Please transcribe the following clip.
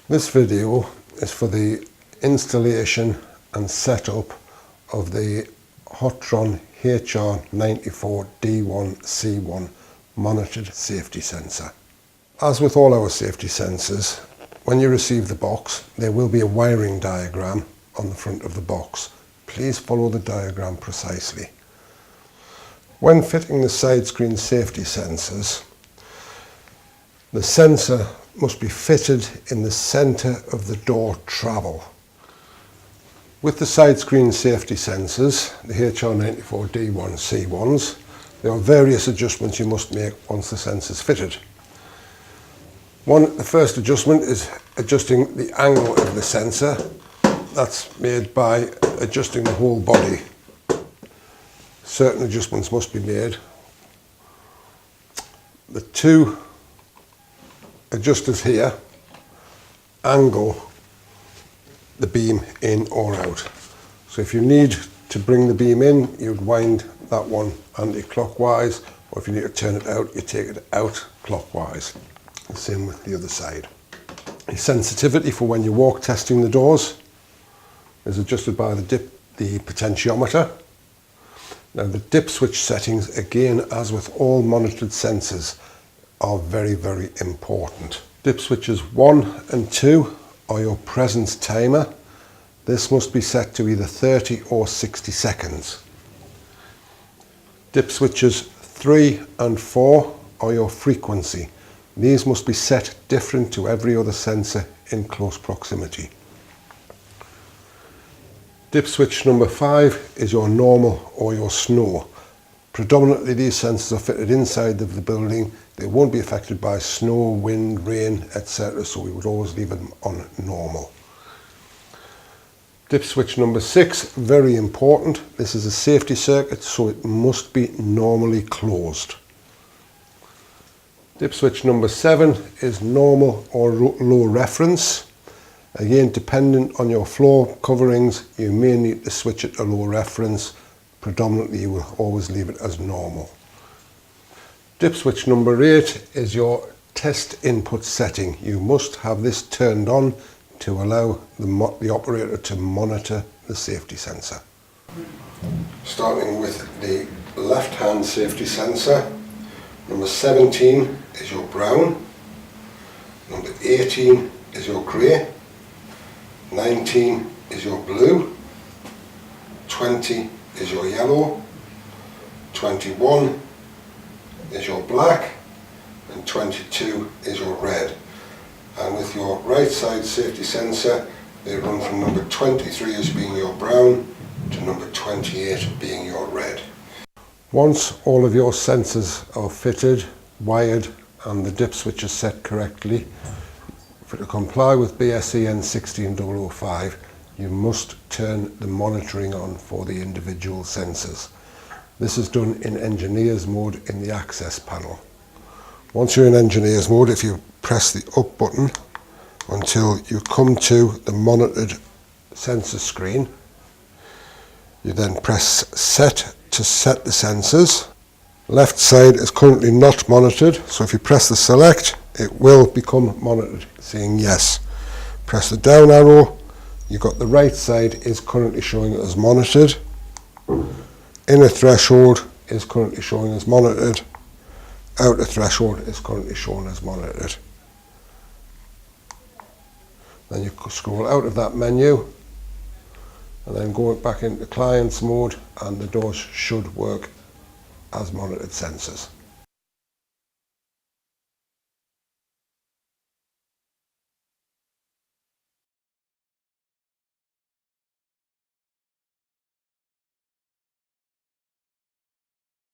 This video is for the installation and setup of the Hotron HR94D1C1 monitored safety sensor. As with all our safety sensors, when you receive the box, there will be a wiring diagram on the front of the box. Please follow the diagram precisely. When fitting the side screen safety sensors, the sensor must be fitted in the centre of the door travel. With the side screen safety sensors, the HR94D1C1s, there are various adjustments you must make once the sensor is fitted. The first adjustment is adjusting the angle of the sensor. That's made by adjusting the whole body. Certain adjustments must be made. The two adjusters here angle the beam in or out. So if you need to bring the beam in, you'd wind that one anti-clockwise, or if you need to turn it out, you take it out clockwise. The same with the other side. The sensitivity for when you walk testing the doors is adjusted by the potentiometer. Now the dip switch settings, again, as with all monitored sensors, are very, very important. Dip switches 1 and 2 are your presence timer. This must be set to either 30 or 60 seconds. Dip switches 3 and 4 are your frequency. These must be set different to every other sensor in close proximity. Dip switch number 5 is your normal or your snow. Predominantly these sensors are fitted inside of the building. They won't be affected by snow, wind, rain, etc. So we would always leave them on normal. Dip switch number 6, very important. This is a safety circuit, so it must be normally closed. Dip switch number 7 is normal or low reference. Again, dependent on your floor coverings, you may need to switch it to low reference. Predominantly, you will always leave it as normal. Dip switch number 8 is your test input setting. You must have this turned on to allow the operator to monitor the safety sensor. Starting with the left-hand safety sensor, number 17 is your brown, number 18 is your grey, 19 is your blue, 20 is your yellow, 21 is your black, and 22 is your red. And with your right side safety sensor, they run from number 23 as being your brown to number 28 being your red. Once all of your sensors are fitted, wired, and the dip switch is set correctly, for to comply with BSEN 16005, you must turn the monitoring on for the individual sensors. This is done in engineer's mode in the access panel. Once you're in engineer's mode, if you press the up button until you come to the monitored sensor screen, you then press set to set the sensors. Left side is currently not monitored, so if you press the select, it will become monitored, saying yes. Press the down arrow, you've got the right side is currently showing as monitored. Inner threshold is currently showing as monitored. Outer threshold is currently shown as monitored. Then you scroll out of that menu and then go back into client's mode, and the doors should work as monitored sensors.